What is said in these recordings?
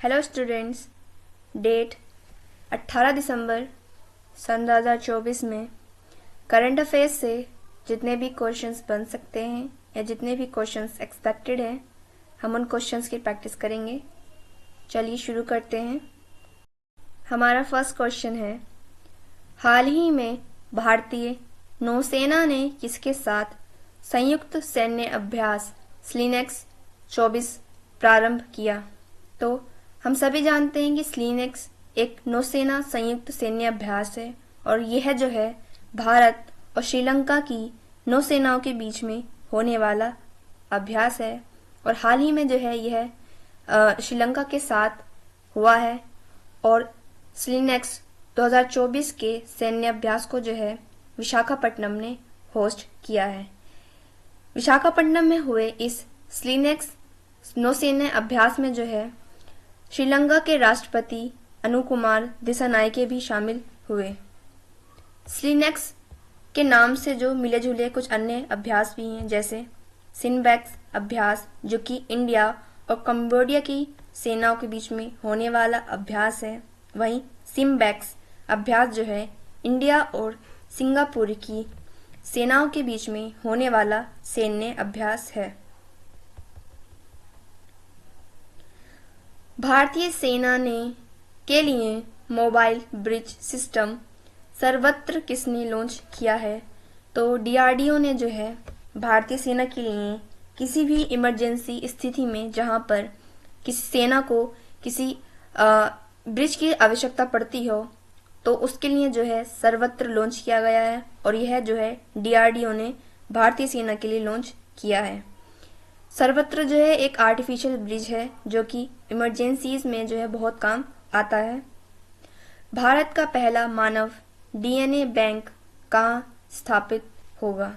Hello students, date 18 दिसंबर सन 2024 में current affairs से जितने भी क्वेश्चंस बन सकते हैं या जितने भी क्वेश्चंस एक्सपेक्टेड हैं, हम उन क्वेश्चंस की प्रैक्टिस करेंगे। चलिए शुरू करते हैं। हमारा फर्स्ट क्वेश्चन है, हाल ही में भारतीय नौसेना ने किसके साथ संयुक्त सैन्य अभ्यास स्लिनेक्स 24 प्रारंभ किया? तो हम सभी जानते हैं कि स्लिनेक्स एक नौसेना संयुक्त सैन्य अभ्यास है और यह जो है भारत और श्रीलंका की नौसेनाओं के बीच में होने वाला अभ्यास है और हाल ही में जो है यह श्रीलंका के साथ हुआ है और स्लिनेक्स 2024 के सैन्य अभ्यास को जो है विशाखापट्टनम ने होस्ट किया है। विशाखापट्टनम में हुए इस स्लिनेक्स नौसेना अभ्यास में जो है श्रीलंका के राष्ट्रपति अनुकुमार दिसानायके भी शामिल हुए। स्लिनेक्स के नाम से जो मिले जुले कुछ अन्य अभ्यास भी हैं, जैसे सिनबैक्स अभ्यास जो कि इंडिया और कंबोडिया की सेनाओं के बीच में होने वाला अभ्यास है। वहीं सिम्बैक्स अभ्यास जो है इंडिया और सिंगापुर की सेनाओं के बीच में होने वाला सैन्य अभ्यास है। भारतीय सेना ने के लिए मोबाइल ब्रिज सिस्टम सर्वत्र किसने लॉन्च किया है? तो डीआरडीओ ने जो है भारतीय सेना के लिए किसी भी इमरजेंसी स्थिति में जहां पर किसी सेना को किसी ब्रिज की आवश्यकता पड़ती हो तो उसके लिए जो है सर्वत्र लॉन्च किया गया है और यह जो है डीआरडीओ ने भारतीय सेना के लिए लॉन्च किया है। सर्वत्र जो है एक आर्टिफिशियल ब्रिज है जो कि इमरजेंसीज में जो है बहुत काम आता है। भारत का पहला मानव डीएनए बैंक कहाँ स्थापित होगा?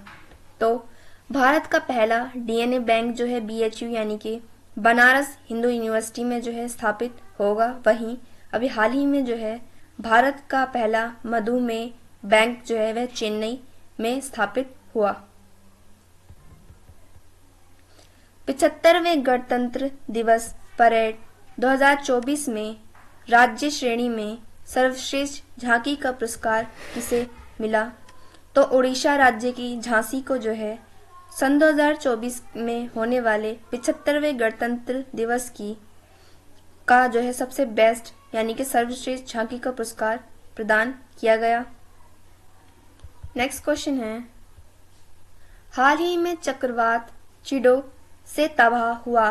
तो भारत का पहला डीएनए बैंक जो है बीएचयू यानी कि बनारस हिंदू यूनिवर्सिटी में जो है स्थापित होगा। वहीं अभी हाल ही में जो है भारत का पहला मधुमेह बैंक जो है वह चेन्नई में स्थापित हुआ। 75वें गणतंत्र दिवस परेड 2024 में राज्य श्रेणी में सर्वश्रेष्ठ झांकी का पुरस्कार किसे मिला? तो उड़ीसा राज्य की झांसी को जो है सन 2024 में होने वाले 75वें गणतंत्र दिवस का जो है सबसे बेस्ट यानी कि सर्वश्रेष्ठ झांकी का पुरस्कार प्रदान किया गया। नेक्स्ट क्वेश्चन है, हाल ही में चक्रवात चिडो से तबाह हुआ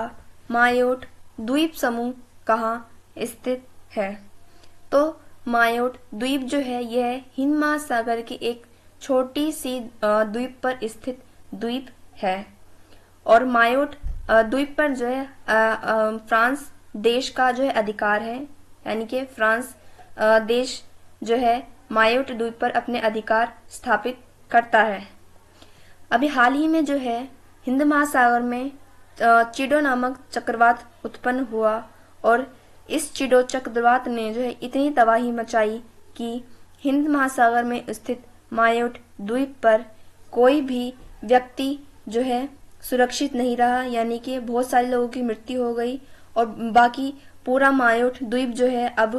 मायोट द्वीप समूह कहाँ स्थित है? तो मायोट द्वीप जो है यह हिंद महासागर के एक छोटी सी द्वीप पर स्थित द्वीप है और मायोट द्वीप पर जो है फ्रांस देश का जो है अधिकार है, यानी कि फ्रांस देश जो है मायोट द्वीप पर अपने अधिकार स्थापित करता है। अभी हाल ही में जो है हिंद महासागर में चिडो नामक चक्रवात उत्पन्न हुआ और इस चिडो चक्रवात ने जो है इतनी तबाही मचाई कि हिंद महासागर में स्थित मायोट द्वीप पर कोई भी व्यक्ति जो है सुरक्षित नहीं रहा, यानी कि बहुत सारे लोगों की मृत्यु हो गई और बाकी पूरा मायोट द्वीप जो है अब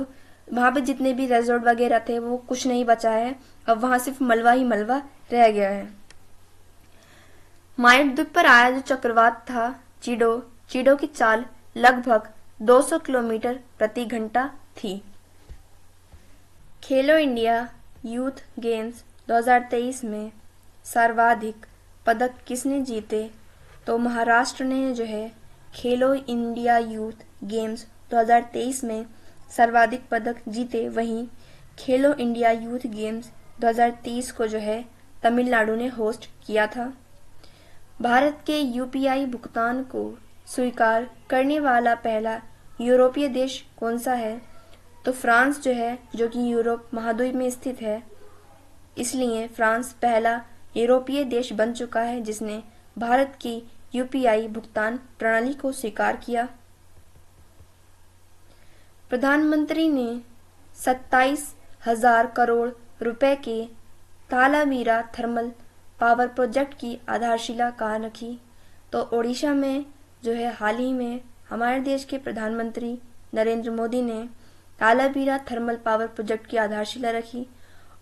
वहां पे जितने भी रिजॉर्ट वगैरह थे वो कुछ नहीं बचा है। अब वहां सिर्फ मलबा ही मलबा रह गया है। मायोट द्वीप पर आया जो चक्रवात था चिडो की चाल लगभग 200 किलोमीटर प्रति घंटा थी। खेलो इंडिया यूथ गेम्स 2023 में सर्वाधिक पदक किसने जीते? तो महाराष्ट्र ने जो है खेलो इंडिया यूथ गेम्स 2023 में सर्वाधिक पदक जीते। वहीं खेलो इंडिया यूथ गेम्स 2023 को जो है तमिलनाडु ने होस्ट किया था। भारत के यूपीआई भुगतान को स्वीकार करने वाला पहला यूरोपीय देश कौन सा है? तो फ्रांस जो है जो कि यूरोप महाद्वीप में स्थित है, इसलिए फ्रांस पहला यूरोपीय देश बन चुका है जिसने भारत की यूपीआई भुगतान प्रणाली को स्वीकार किया। प्रधानमंत्री ने 27,000 करोड़ रुपए के तालावीरा थर्मल पावर प्रोजेक्ट की आधारशिला कहाँ रखी? तो ओडिशा में जो है हाल ही में हमारे देश के प्रधानमंत्री नरेंद्र मोदी ने तालाबीरा थर्मल पावर प्रोजेक्ट की आधारशिला रखी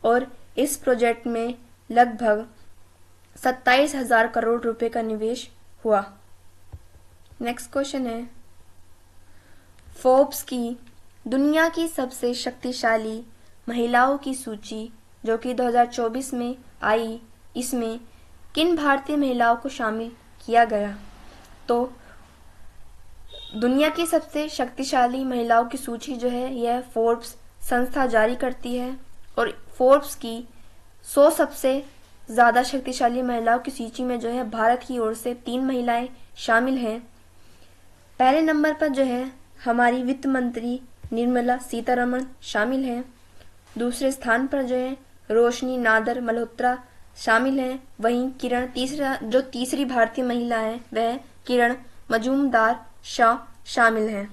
और इस प्रोजेक्ट में लगभग 27,000 करोड़ रुपए का निवेश हुआ। नेक्स्ट क्वेश्चन है, फोर्ब्स की दुनिया की सबसे शक्तिशाली महिलाओं की सूची जो कि 2024 में आई, इसमें किन भारतीय महिलाओं को शामिल किया गया? तो दुनिया की सबसे शक्तिशाली महिलाओं की सूची जो है यह फोर्ब्स संस्था जारी करती है और फोर्ब्स की 100 सबसे ज़्यादा शक्तिशाली महिलाओं की सूची में जो है भारत की ओर से 3 महिलाएं शामिल हैं। पहले नंबर पर जो है हमारी वित्त मंत्री निर्मला सीतारमण शामिल हैं। दूसरे स्थान पर जो है रोशनी नादर मल्होत्रा शामिल हैं। वहीं तीसरी भारतीय महिला है वह किरण मजूमदार शाह शामिल हैं।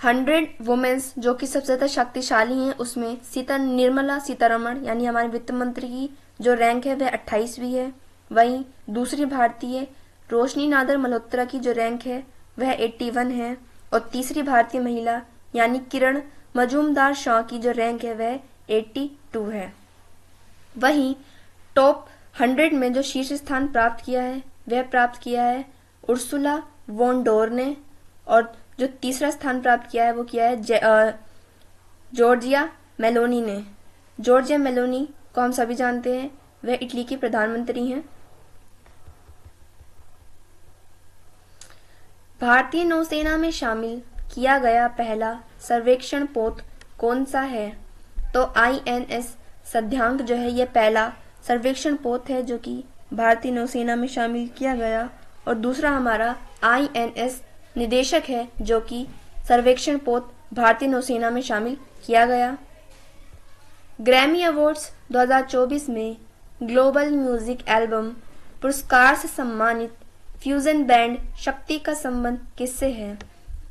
100 वुमेन्स जो कि सबसे ज़्यादा शक्तिशाली हैं उसमें निर्मला सीतारमण यानी हमारे वित्त मंत्री की जो रैंक है वह 28वीं है। वहीं दूसरी भारतीय रोशनी नादर मल्होत्रा की जो रैंक है वह 81 है और तीसरी भारतीय महिला यानी किरण मजूमदार शाह की जो रैंक है वह 82 है। वहीं टॉप 100 में जो शीर्ष स्थान प्राप्त किया है वह प्राप्त किया है उर्सुला वॉन डोर ने और जो तीसरा स्थान प्राप्त किया है वो किया है जॉर्जिया मेलोनी ने। जॉर्जिया मेलोनी को हम सभी जानते हैं, वह इटली की प्रधानमंत्री हैं। भारतीय नौसेना में शामिल किया गया पहला सर्वेक्षण पोत कौन सा है? तो INS सध्यांक जो है यह पहला सर्वेक्षण पोत है जो कि भारतीय नौसेना में शामिल किया गया और दूसरा हमारा INS निदेशक है जो कि सर्वेक्षण पोत भारतीय नौसेना में शामिल किया गया। ग्रैमी अवार्ड्स 2024 में ग्लोबल म्यूजिक एल्बम पुरस्कार से सम्मानित फ्यूजन बैंड शक्ति का संबंध किससे है?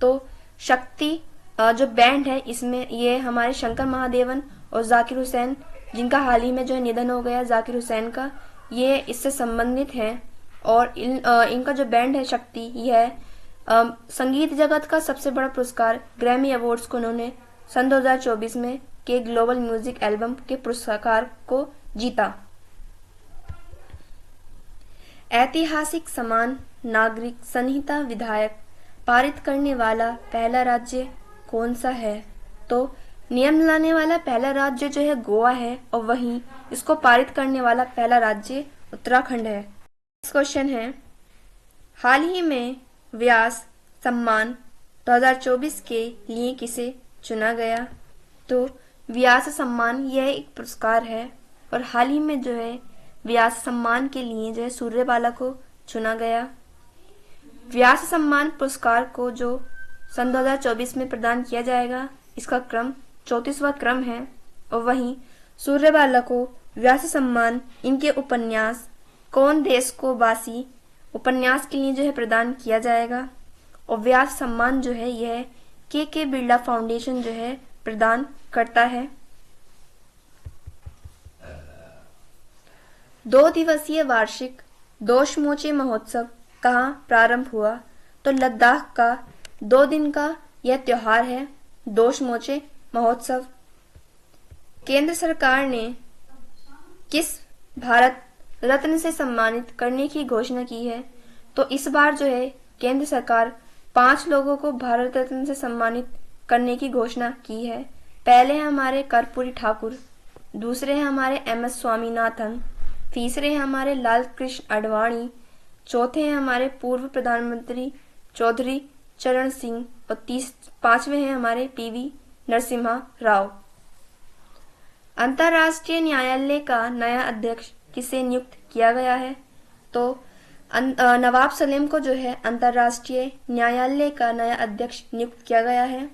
तो शक्ति जो बैंड है इसमें ये हमारे शंकर महादेवन और जाकिर हुसैन, जिनका हाल ही में जो निधन हो गया जाकिर हुसैन का, ये इससे संबंधित है। और इनका जो बैंड है शक्ति यह संगीत जगत का सबसे बड़ा पुरस्कार ग्रैमी अवार्ड्स को उन्होंने सन 2024 में के ग्लोबल म्यूजिक एल्बम के पुरस्कार को जीता। ऐतिहासिक समान नागरिक संहिता विधेयक पारित करने वाला पहला राज्य कौन सा है? तो नियम लाने वाला पहला राज्य जो है गोवा है और वहीं इसको पारित करने वाला पहला राज्य उत्तराखंड है। नेक्स्ट क्वेश्चन है, हाल ही में व्यास सम्मान 2024 के लिए किसे चुना गया? तो व्यास सम्मान यह एक पुरस्कार है और हाल ही में जो है व्यास सम्मान के लिए जो है सूर्यबाला को चुना गया। व्यास सम्मान पुरस्कार को जो सन 2024 में प्रदान किया जाएगा इसका क्रम 34वां क्रम है और वहीं सूर्यबाला को व्यास सम्मान इनके उपन्यास कौन देश को बासी उपन्यास के लिए जो है प्रदान किया जाएगा और व्यास सम्मान जो है यह के बिरला फाउंडेशन जो है प्रदान करता है। 2 दिवसीय वार्षिक दोशमोचे महोत्सव कहाँ प्रारंभ हुआ? तो लद्दाख का 2 दिन का यह त्योहार है दोशमोचे महोत्सव। केंद्र सरकार ने किस भारत रत्न से सम्मानित करने की घोषणा की है? तो इस बार जो है केंद्र सरकार 5 लोगों को भारत रत्न से सम्मानित करने की घोषणा की है। पहले हैं हमारे कर्पूरी ठाकुर, दूसरे हैं हमारे MS स्वामीनाथन, तीसरे हैं हमारे लाल कृष्ण आडवाणी, चौथे हैं हमारे पूर्व प्रधानमंत्री चौधरी चरण सिंह और 5वें हैं हमारे PV नरसिम्हा राव। अंतर्राष्ट्रीय न्यायालय का नया अध्यक्ष किसे नियुक्त किया गया है? तो नवाब सलीम को जो है अंतर्राष्ट्रीय न्यायालय का नया अध्यक्ष नियुक्त किया गया है।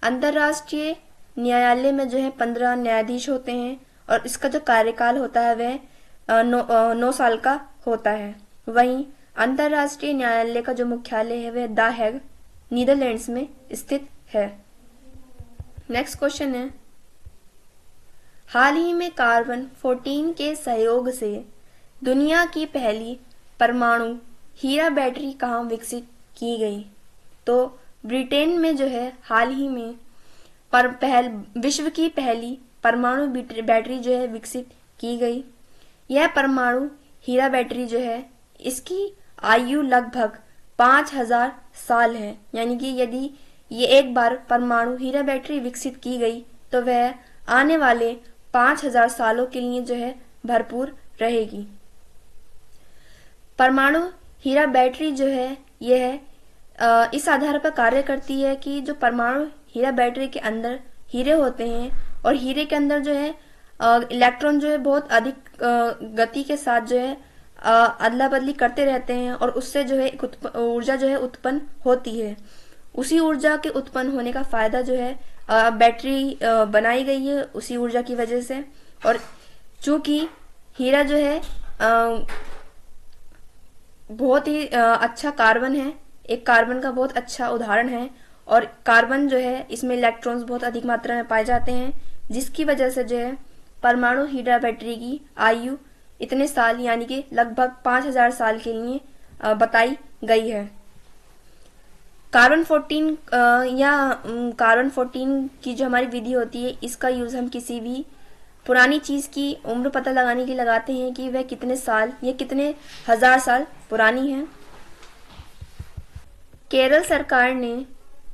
अंतर्राष्ट्रीय न्यायालय में जो है 15 न्यायाधीश होते हैं और इसका जो कार्यकाल होता है वह 9 साल का होता है। वहीं अंतर्राष्ट्रीय न्यायालय का जो मुख्यालय है वह द हेग नीदरलैंड्स में स्थित है। नेक्स्ट क्वेश्चन है, हाल ही में कार्बन 14 के सहयोग से दुनिया की पहली परमाणु हीरा बैटरी कहाँ विकसित की गई? तो ब्रिटेन में जो है हाल ही में विश्व की पहली परमाणु बैटरी जो है विकसित की गई। यह परमाणु हीरा बैटरी जो है इसकी आयु लगभग 5000 साल है, यानी कि यदि ये एक बार परमाणु हीरा बैटरी विकसित की गई तो वह आने वाले 5000 सालों के लिए जो है भरपूर रहेगी। परमाणु हीरा बैटरी जो है यह इस आधार पर कार्य करती है कि जो परमाणु हीरा बैटरी के अंदर हीरे होते हैं और हीरे के अंदर जो है इलेक्ट्रॉन जो है बहुत अधिक गति के साथ जो है अदला बदली करते रहते हैं और उससे जो है ऊर्जा जो है उत्पन्न होती है। उसी ऊर्जा के उत्पन्न होने का फायदा जो है बैटरी बनाई गई है उसी ऊर्जा की वजह से। और चूंकि हीरा जो है बहुत ही अच्छा कार्बन है, एक कार्बन का बहुत अच्छा उदाहरण है और कार्बन जो है इसमें इलेक्ट्रॉन्स बहुत अधिक मात्रा में पाए जाते हैं, जिसकी वजह से जो है परमाणु हीरा बैटरी की आयु इतने साल यानी कि लगभग 5000 साल के लिए बताई गई है। कार्बन 14 की जो हमारी विधि होती है इसका यूज हम किसी भी पुरानी चीज की उम्र पता लगाने के लिए लगाते हैं कि वह कितने साल या कितने हजार साल पुरानी है। केरल सरकार ने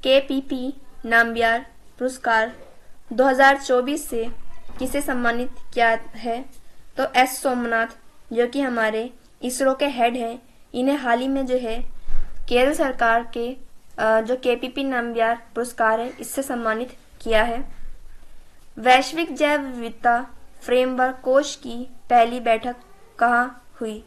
KPP नाम्बियार पुरस्कार 2024 से किसे सम्मानित किया है? तो S सोमनाथ, जो कि हमारे इसरो के हेड हैं, इन्हें हाल ही में जो है केरल सरकार के जो KPP नाम्बियार पुरस्कार है इससे सम्मानित किया है। वैश्विक जैव विविधता फ्रेमवर्क कोष की पहली बैठक कहाँ हुई?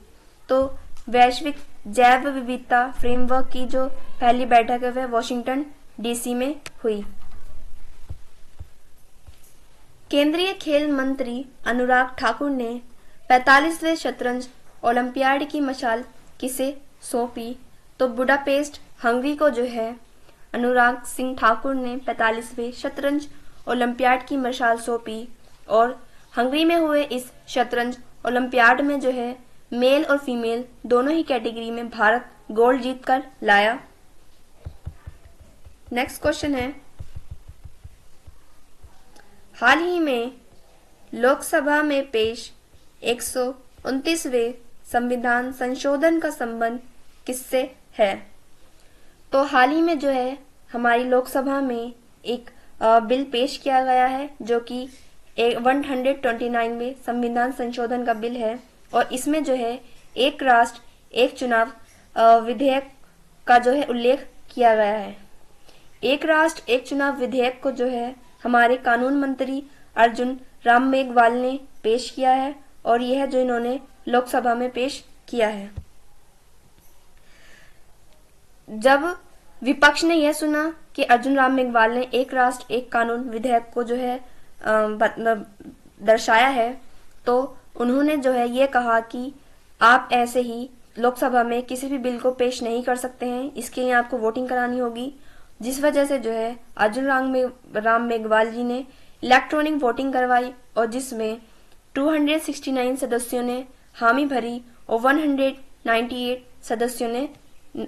तो वैश्विक जैव विविधता फ्रेमवर्क की जो पहली बैठक है वह वॉशिंगटन DC में हुई। केंद्रीय खेल मंत्री अनुराग ठाकुर ने 45वें शतरंज ओलंपियाड की मशाल किसे सौंपी? तो बुडापेस्ट हंगरी को जो है अनुराग सिंह ठाकुर ने 45वें शतरंज ओलंपियाड की मशाल सौंपी और हंगरी में हुए इस शतरंज ओलंपियाड में जो है मेल और फीमेल दोनों ही कैटेगरी में भारत गोल्ड जीत कर लाया। नेक्स्ट क्वेश्चन है, हाल ही में लोकसभा में पेश 129वें संविधान संशोधन का संबंध किससे है? तो हाल ही में जो है हमारी लोकसभा में एक बिल पेश किया गया है जो कि 129वें संविधान संशोधन का बिल है और इसमें जो है एक राष्ट्र एक चुनाव विधेयक का जो है उल्लेख किया गया है। एक राष्ट्र एक चुनाव विधेयक को जो है हमारे कानून मंत्री अर्जुन राम मेघवाल ने पेश किया है और यह जो इन्होंने लोकसभा में पेश किया है। जब विपक्ष ने यह सुना कि अर्जुन राम मेघवाल ने एक राष्ट्र एक कानून विधेयक को जो है दर्शाया है तो उन्होंने जो है ये कहा कि आप ऐसे ही लोकसभा में किसी भी बिल को पेश नहीं कर सकते हैं, इसके लिए आपको वोटिंग करानी होगी। जिस वजह से जो है अर्जुन राम मेघवाल जी ने इलेक्ट्रॉनिक वोटिंग करवाई और जिसमें 269 सदस्यों ने हामी भरी और 198 सदस्यों ने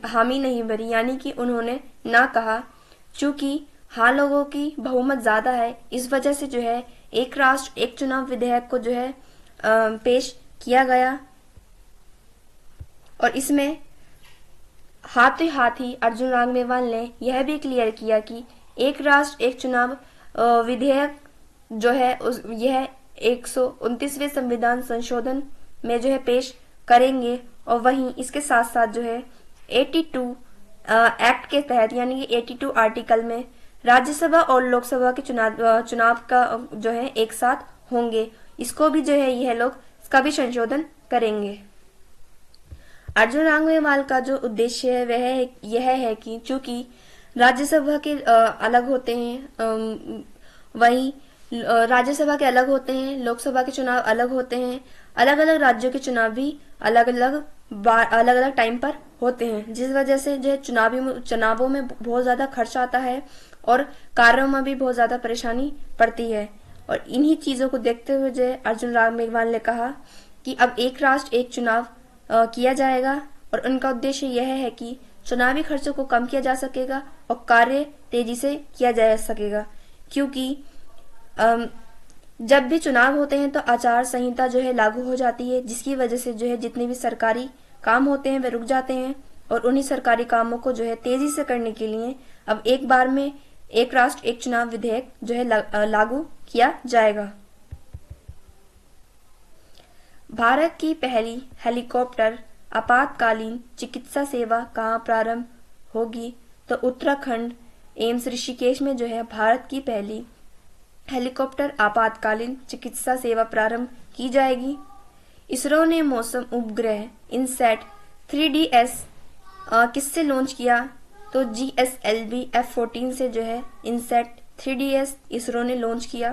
हामी नहीं भरी, यानी कि उन्होंने ना कहा। चूंकि हाँ लोगों की बहुमत ज्यादा है, इस वजह से जो है एक राष्ट्र एक चुनाव विधेयक को जो है पेश किया गया और इसमें हाथ ही अर्जुन राम मेघवाल ने यह भी क्लियर किया कि एक राष्ट्र एक चुनाव विधेयक जो है यह 129वें संविधान संशोधन में जो है पेश करेंगे और वहीं इसके साथ साथ जो है 82 एक्ट के तहत यानी कि 82 आर्टिकल में राज्यसभा और लोकसभा के चुनाव का जो है एक साथ होंगे, इसको भी जो है यह लोग इसका भी संशोधन करेंगे। अर्जुन राम मेघवाल का जो उद्देश्य है वह यह है कि चूंकि राज्यसभा के अलग होते हैं, वहीं राज्यसभा के अलग होते हैं, लोकसभा के चुनाव अलग होते हैं, अलग अलग राज्यों के चुनाव भी अलग अलग टाइम पर होते हैं, जिस वजह से जो चुनावों में बहुत ज्यादा खर्च आता है और कार्यों में भी बहुत ज्यादा परेशानी पड़ती है। और इन्हीं चीजों को देखते हुए जो अर्जुन राम मेघवाल ने कहा कि अब एक राष्ट्र एक चुनाव किया जाएगा और उनका उद्देश्य यह है कि चुनावी खर्चों को कम किया जा सकेगा और कार्य तेजी से किया जा सकेगा। क्योंकि जब भी चुनाव होते हैं तो आचार संहिता जो है लागू हो जाती है, जिसकी वजह से जो है जितने भी सरकारी काम होते हैं वे रुक जाते हैं और उन्हीं सरकारी कामों को जो है तेजी से करने के लिए अब एक बार में एक राष्ट्र एक चुनाव विधेयक जो है लागू किया जाएगा। भारत की पहली हेलीकॉप्टर आपातकालीन चिकित्सा सेवा कहाँ प्रारंभ होगी? तो उत्तराखंड एम्स ऋषिकेश में जो है भारत की पहली हेलीकॉप्टर आपातकालीन चिकित्सा सेवा प्रारंभ की जाएगी। इसरो ने मौसम उपग्रह इनसैट 3DS किससे लॉन्च किया? तो GSLV F-14 से जो है इनसैट 3DS इसरो ने लॉन्च किया।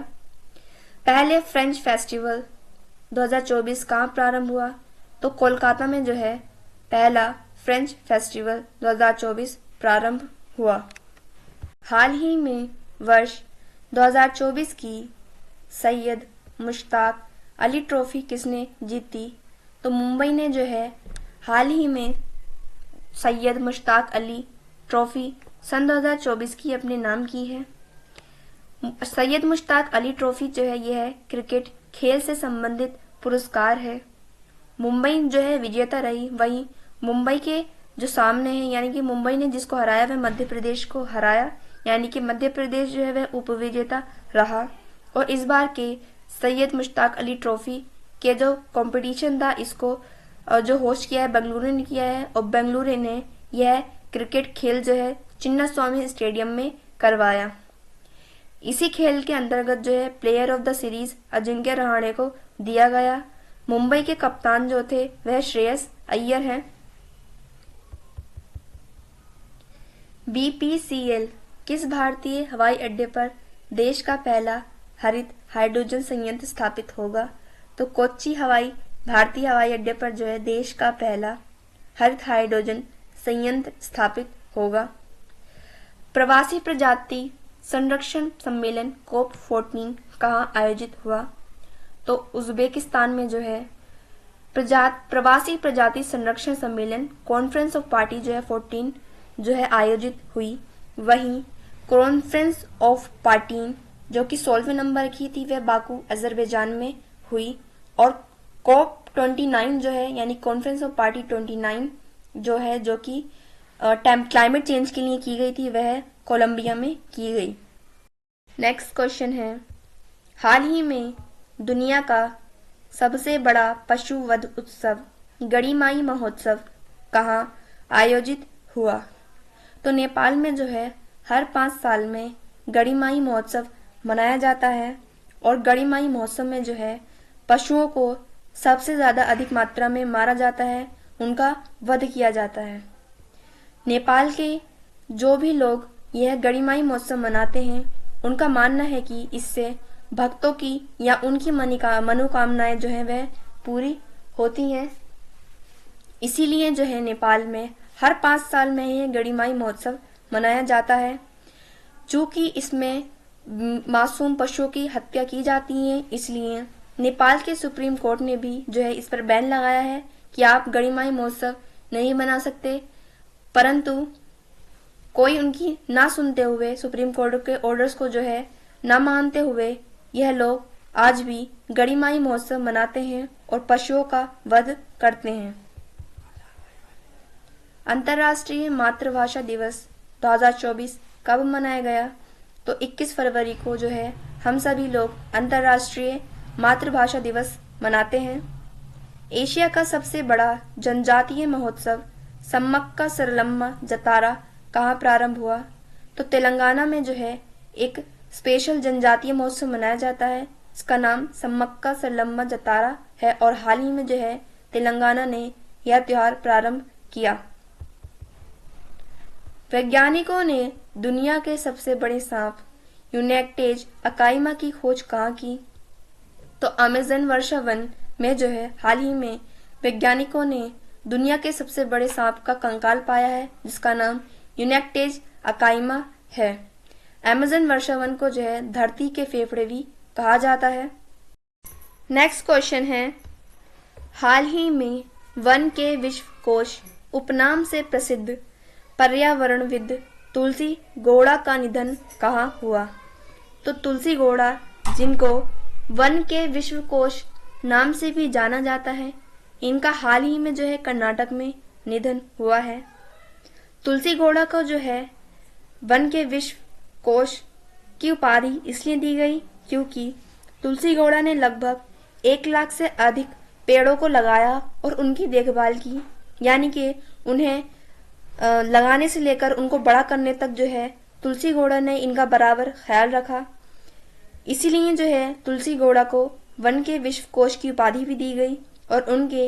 पहले फ्रेंच फेस्टिवल 2024 कहाँ प्रारंभ हुआ? तो कोलकाता में जो है पहला फ्रेंच फेस्टिवल 2024 प्रारंभ हुआ। हाल ही में वर्ष 2024 की सैयद मुश्ताक अली ट्रॉफी किसने जीती? तो मुंबई ने जो है हाल ही में सैयद मुश्ताक अली ट्रॉफी सन 2024 की अपने नाम की है। सैयद मुश्ताक अली ट्रॉफी जो है यह क्रिकेट खेल से संबंधित पुरस्कार है। मुंबई जो है विजेता रही, वहीं मुंबई के जो सामने है यानी कि मुंबई ने जिसको हराया वह मध्य प्रदेश को हराया, यानी कि मध्य प्रदेश जो है वह उपविजेता रहा। और इस बार के सैयद मुश्ताक अली ट्रॉफी के जो कंपटीशन था इसको जो होस्ट किया है बेंगलुरु ने किया है और बेंगलुरु ने यह क्रिकेट खेल जो है चिन्नास्वामी स्टेडियम में करवाया। इसी खेल के अंतर्गत जो है player of the series Ajinkya Rahane को दिया गया। मुंबई के कप्तान जो थे वह श्रेयस अय्यर हैं। BPCL किस भारतीय हवाई अड्डे पर देश का पहला हरित हाइड्रोजन संयंत्र स्थापित होगा? तो कोच्चि भारतीय हवाई अड्डे पर जो है देश का पहला हरित हाइड्रोजन संयंत्र स्थापित होगा। प्रवासी प्रजाति संरक्षण सम्मेलन COP14 कहाँ आयोजित हुआ? तो उज्बेकिस्तान में जो है प्रवासी प्रजाति संरक्षण सम्मेलन कॉन्फ्रेंस ऑफ पार्टी जो है 14 जो है आयोजित हुई। वहीं कॉन्फ्रेंस ऑफ पार्टी जो कि 16वें नंबर की थी वह बाकू अजरबैजान में हुई। और COP29 जो है यानी कॉन्फ्रेंस ऑफ पार्टी 29 जो है जो कि क्लाइमेट चेंज के लिए की गई थी वह कोलंबिया में की गई। नेक्स्ट क्वेश्चन है, हाल ही में दुनिया का सबसे बड़ा पशु वध उत्सव गड़ीमाई महोत्सव कहाँ आयोजित हुआ? तो नेपाल में जो है हर 5 साल में गड़ीमाई महोत्सव मनाया जाता है और गड़ीमाई महोत्सव में जो है पशुओं को सबसे ज्यादा अधिक मात्रा में मारा जाता है, उनका वध किया जाता है। नेपाल के जो भी लोग यह गड़ीमाई महोत्सव मनाते हैं उनका मानना है कि इससे भक्तों की या उनकी मनोकामनाएं जो है वह पूरी होती हैं। इसीलिए जो है नेपाल में हर 5 साल में यह गड़ीमाई महोत्सव मनाया जाता है। चूंकि इसमें मासूम पशुओं की हत्या की जाती है, इसलिए नेपाल के सुप्रीम कोर्ट ने भी जो है इस पर बैन लगाया है कि आप गड़ीमाई महोत्सव नहीं मना सकते। परंतु कोई उनकी ना सुनते हुए सुप्रीम कोर्ट के ऑर्डर्स को जो है ना मानते हुए यह लोग आज भी गड़ीमाई महोत्सव मनाते हैं और पशुओं का वध करते हैं। अंतर्राष्ट्रीय मातृभाषा दिवस 2024 कब मनाया गया? तो 21 फरवरी को जो है हम सभी लोग अंतर्राष्ट्रीय मातृभाषा दिवस मनाते हैं। एशिया का सबसे बड़ा जनजातीय महोत्सव सम्मक्का सरलम्मा जतारा कहाँ प्रारंभ हुआ? तो तेलंगाना में जो है एक स्पेशल जनजातीय महोत्सव मनाया जाता है, इसका नाम सम्मक्का सरलम्मा जतारा है और हाल ही में जो है तेलंगाना ने यह त्योहार प्रारंभ किया। वैज्ञानिकों ने दुनिया के सबसे बड़े सांप यूनेक्टेज अकाइमा की खोज कहाँ की? तो अमेज़न वर्षा वन में जो है हाल ही में वैज्ञानिकों ने दुनिया के सबसे बड़े सांप का कंकाल पाया है, जिसका नाम यूनेक्टेज अकाइमा है। अमेज़न वर्षा वन को जो है धरती के फेफड़े भी कहा जाता है। नेक्स्ट क्वेश्चन है, हाल ही में वन के विश्व कोश उपनाम से प्रसिद्ध पर्यावरणविद तुलसी गौड़ा का निधन कहाँ हुआ? तो तुलसी गौड़ा, जिनको वन के विश्वकोश नाम से भी जाना जाता है, इनका हाल ही में जो है कर्नाटक में निधन हुआ है। तुलसी गौड़ा को जो है वन के विश्वकोश की उपाधि इसलिए दी गई क्योंकि तुलसी गौड़ा ने लगभग 1 लाख से अधिक पेड़ों को लगाया और उनकी देखभाल की, यानी कि उन्हें लगाने से लेकर उनको बड़ा करने तक जो है तुलसी गौड़ा ने इनका बराबर ख्याल रखा। इसीलिए जो है तुलसी गौड़ा को वन के विश्वकोश की उपाधि भी दी गई और उनके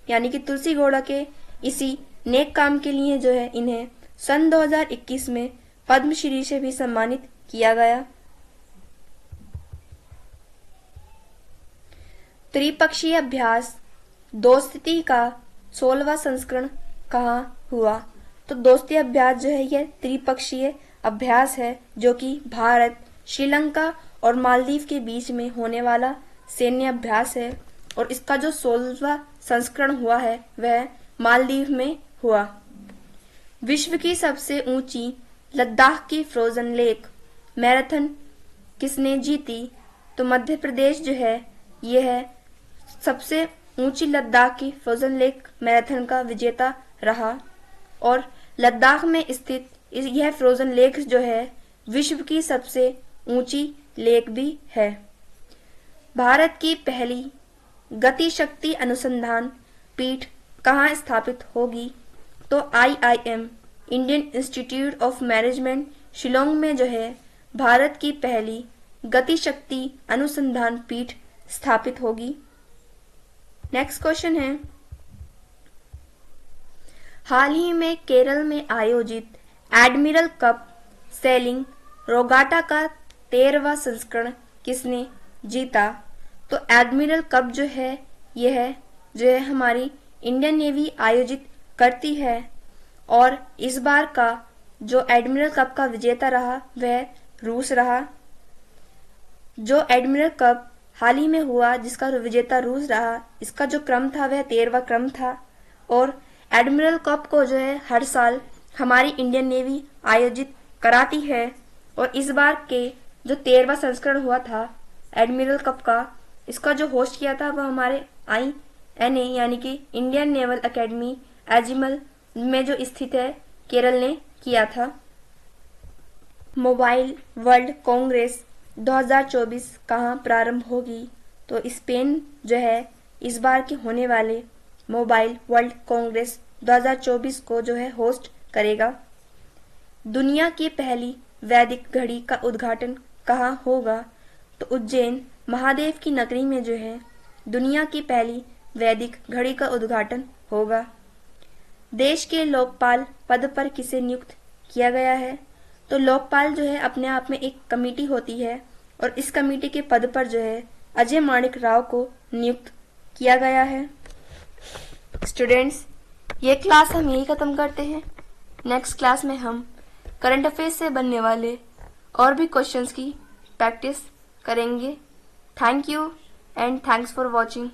यानी कि तुलसी गौड़ा के इसी नेक काम के लिए जो है इन्हें सन 2021 में पद्मश्री से भी सम्मानित किया गया। त्रिपक्षीय अभ्यास दोस्ती का 16वां संस्करण कहाँ हुआ? तो दोस्ती अभ्यास जो है यह त्रिपक्षीय अभ्यास है जो कि भारत, श्रीलंका और मालदीव के बीच में होने वाला सैन्य अभ्यास है और इसका जो 16वां संस्करण हुआ है वह मालदीव में हुआ। विश्व की सबसे ऊंची लद्दाख की फ्रोजन लेक मैराथन किसने जीती? तो मध्य प्रदेश जो है यह सबसे ऊंची लद्दाख की फ्रोजन लेक मैराथन का विजेता रहा और लद्दाख में स्थित यह फ्रोजन लेक जो है विश्व की सबसे ऊंची लेक भी है। भारत की पहली गति शक्ति अनुसंधान पीठ कहाँ स्थापित होगी? तो IIM Indian institute of management Shillong में जो है भारत की पहली गति शक्ति अनुसंधान पीठ स्थापित होगी। नेक्स्ट क्वेश्चन है, हाल ही में केरल में आयोजित एडमिरल कप सेलिंग रोगाटा का 13वां संस्करण किसने जीता? तो एडमिरल कप जो है यह जो है हमारी इंडियन नेवी आयोजित करती है और इस बार का जो एडमिरल कप का विजेता रहा वह रूस रहा। जो एडमिरल कप हाल ही में हुआ जिसका विजेता रूस रहा, इसका जो क्रम था वह 13वां क्रम था और एडमिरल कप को जो है हर साल हमारी इंडियन नेवी आयोजित कराती है और इस बार के जो 13वां संस्करण हुआ था एडमिरल कप का, इसका जो होस्ट किया था वह हमारे INA यानी कि इंडियन नेवल एकेडमी एजिमल में जो स्थित है केरल ने किया था। मोबाइल वर्ल्ड कांग्रेस 2024 कहाँ प्रारंभ होगी? तो स्पेन जो है इस बार के होने वाले मोबाइल वर्ल्ड कांग्रेस 2024 को जो है होस्ट करेगा। दुनिया की पहली वैदिक घड़ी का उद्घाटन कहाँ होगा? तो उज्जैन महादेव की नगरी में जो है दुनिया की पहली वैदिक घड़ी का उद्घाटन होगा। देश के लोकपाल पद पर किसे नियुक्त किया गया है? तो लोकपाल जो है अपने आप में एक कमेटी होती है और इस कमेटी के पद पर जो है अजय माणिक राव को नियुक्त किया गया है। स्टूडेंट्स, ये क्लास हम यही खत्म करते हैं। नेक्स्ट क्लास में हम करंट अफेयर्स से बनने वाले और भी क्वेश्चंस की प्रैक्टिस करेंगे। Thank you and thanks for watching.